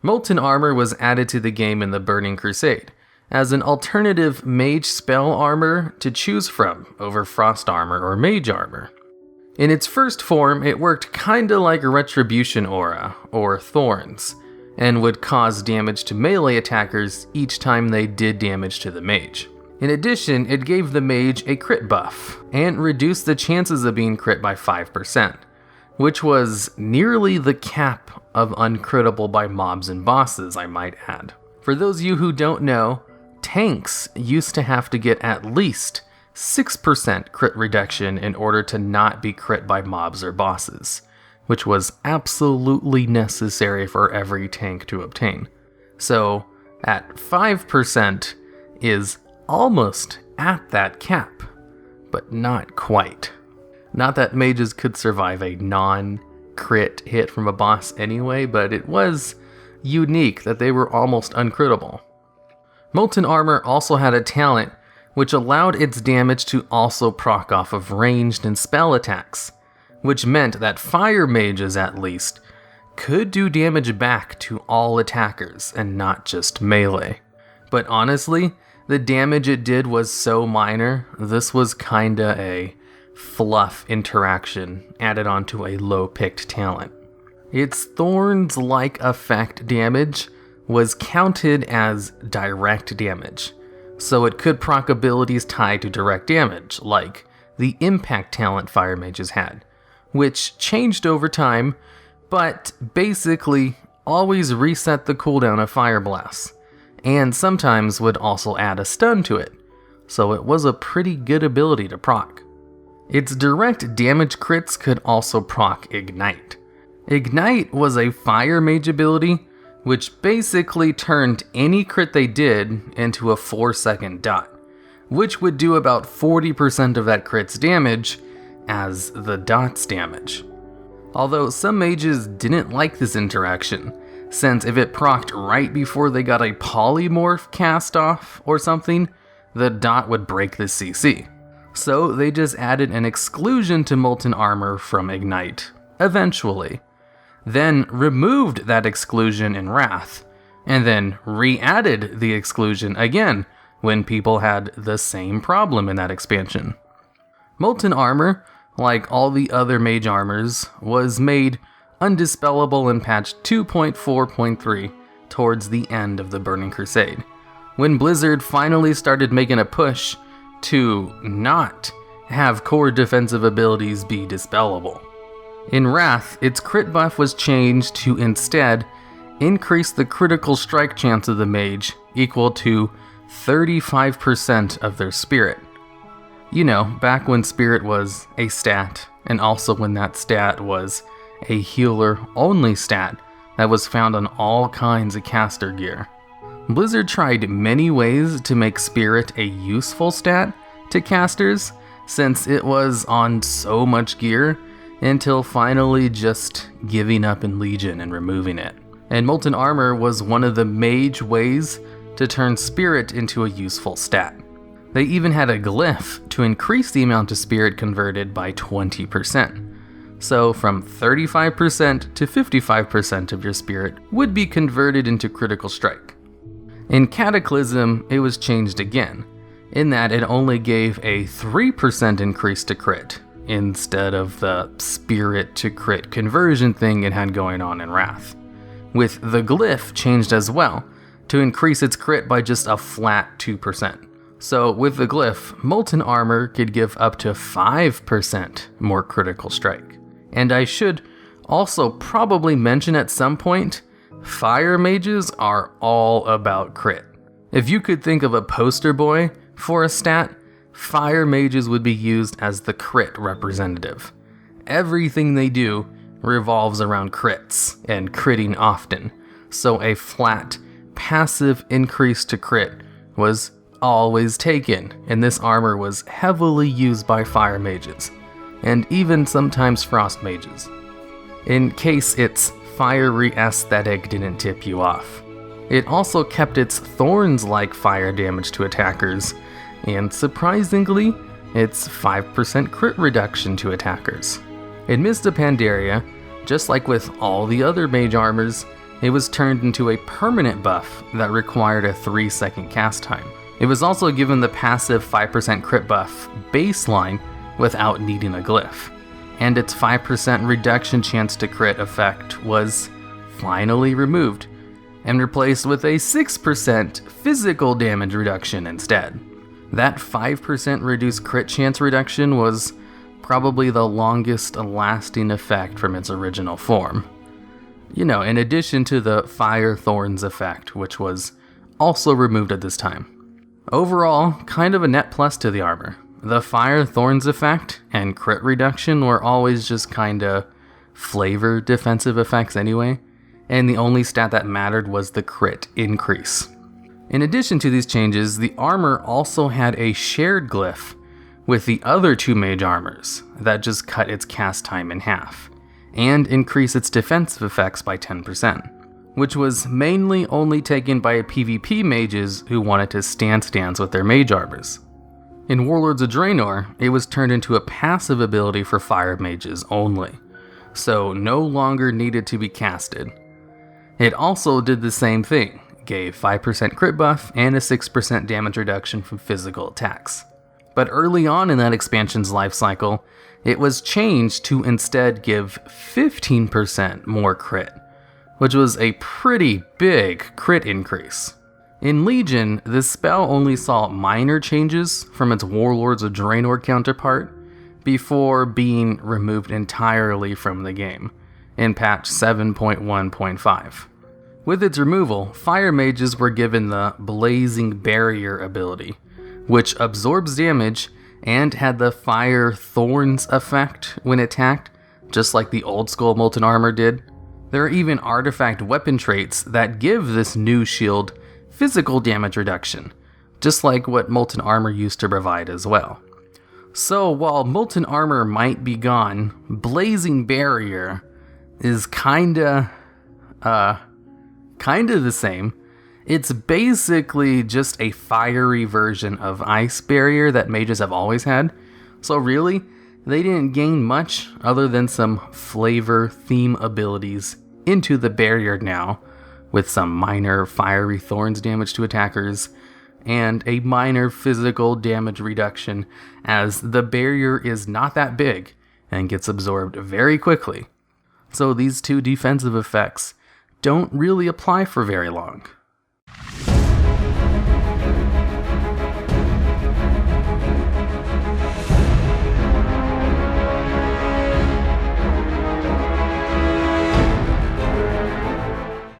Molten Armor was added to the game in the Burning Crusade, as an alternative mage spell armor to choose from over frost armor or mage armor. In its first form, it worked kinda like a retribution aura, or thorns, and would cause damage to melee attackers each time they did damage to the mage. In addition, it gave the mage a crit buff, and reduced the chances of being crit by 5%, which was nearly the cap of uncritable by mobs and bosses, I might add. For those of you who don't know, tanks used to have to get at least 6% crit reduction in order to not be crit by mobs or bosses, which was absolutely necessary for every tank to obtain. So, at 5% is almost at that cap, but not quite. Not that mages could survive a non-crit hit from a boss anyway, but it was unique that they were almost uncrittable. Molten Armor also had a talent which allowed its damage to also proc off of ranged and spell attacks, which meant that fire mages at least could do damage back to all attackers and not just melee. But honestly, the damage it did was so minor, this was kinda a fluff interaction added onto a low-picked talent. Its thorns-like effect damage was counted as direct damage, so it could proc abilities tied to direct damage, like the impact talent fire mages had, which changed over time, but basically always reset the cooldown of Fireblast, and sometimes would also add a stun to it, so it was a pretty good ability to proc. Its direct damage crits could also proc Ignite. Ignite was a fire mage ability, which basically turned any crit they did into a 4-second dot, which would do about 40% of that crit's damage as the dot's damage. Although some mages didn't like this interaction, since if it procced right before they got a polymorph cast off or something, the dot would break the CC. So they just added an exclusion to Molten Armor from Ignite, eventually. Then removed that exclusion in Wrath, and then re-added the exclusion again when people had the same problem in that expansion. Molten Armor, like all the other mage armors, was made undispellable in patch 2.4.3 towards the end of the Burning Crusade, when Blizzard finally started making a push to not have core defensive abilities be dispellable. In Wrath, its crit buff was changed to instead increase the critical strike chance of the mage equal to 35% of their spirit. You know, back when spirit was a stat, and also when that stat was a healer-only stat that was found on all kinds of caster gear. Blizzard tried many ways to make spirit a useful stat to casters, since it was on so much gear, until finally just giving up in Legion and removing it. And Molten Armor was one of the mage ways to turn spirit into a useful stat. They even had a glyph to increase the amount of spirit converted by 20%. So from 35% to 55% of your spirit would be converted into critical strike. In Cataclysm, it was changed again, in that it only gave a 3% increase to crit, instead of the spirit to crit conversion thing it had going on in Wrath, with the glyph changed as well, to increase its crit by just a flat 2%. So with the glyph, Molten Armor could give up to 5% more critical strike. And I should also probably mention at some point, fire mages are all about crit. If you could think of a poster boy for a stat, fire mages would be used as the crit representative. Everything they do revolves around crits and critting often, so a flat, passive increase to crit was always taken, and this armor was heavily used by fire mages, and even sometimes frost mages, in case its fiery aesthetic didn't tip you off. It also kept its thorns-like fire damage to attackers, and surprisingly, its 5% crit reduction to attackers. In Mists of Pandaria, just like with all the other mage armors, it was turned into a permanent buff that required a 3-second cast time. It was also given the passive 5% crit buff baseline without needing a glyph, and its 5% reduction chance to crit effect was finally removed and replaced with a 6% physical damage reduction instead. That 5% reduced crit chance reduction was probably the longest lasting effect from its original form. In addition to the Fire Thorns effect, which was also removed at this time. Overall, kind of a net plus to the armor. The Fire Thorns effect and crit reduction were always just kinda flavor defensive effects anyway, and the only stat that mattered was the crit increase. In addition to these changes, the armor also had a shared glyph with the other 2 mage armors that just cut its cast time in half, and increased its defensive effects by 10%. Which was mainly only taken by PvP mages who wanted to stance dance with their mage armors. In Warlords of Draenor, it was turned into a passive ability for fire mages only, so no longer needed to be casted. It also did the same thing, gave 5% crit buff and a 6% damage reduction from physical attacks. But early on in that expansion's life cycle, it was changed to instead give 15% more crit, which was a pretty big crit increase. In Legion, this spell only saw minor changes from its Warlords of Draenor counterpart before being removed entirely from the game in patch 7.1.5. With its removal, fire mages were given the Blazing Barrier ability, which absorbs damage and had the Fire Thorns effect when attacked, just like the old school Molten Armor did. There are even artifact weapon traits that give this new shield physical damage reduction, just like what Molten Armor used to provide as well. So while Molten Armor might be gone, Blazing Barrier is kinda the same. It's basically just a fiery version of Ice Barrier that mages have always had. So really, they didn't gain much other than some flavor theme abilities into the barrier now, with some minor fiery thorns damage to attackers, and a minor physical damage reduction as the barrier is not that big and gets absorbed very quickly. So these 2 defensive effects don't really apply for very long.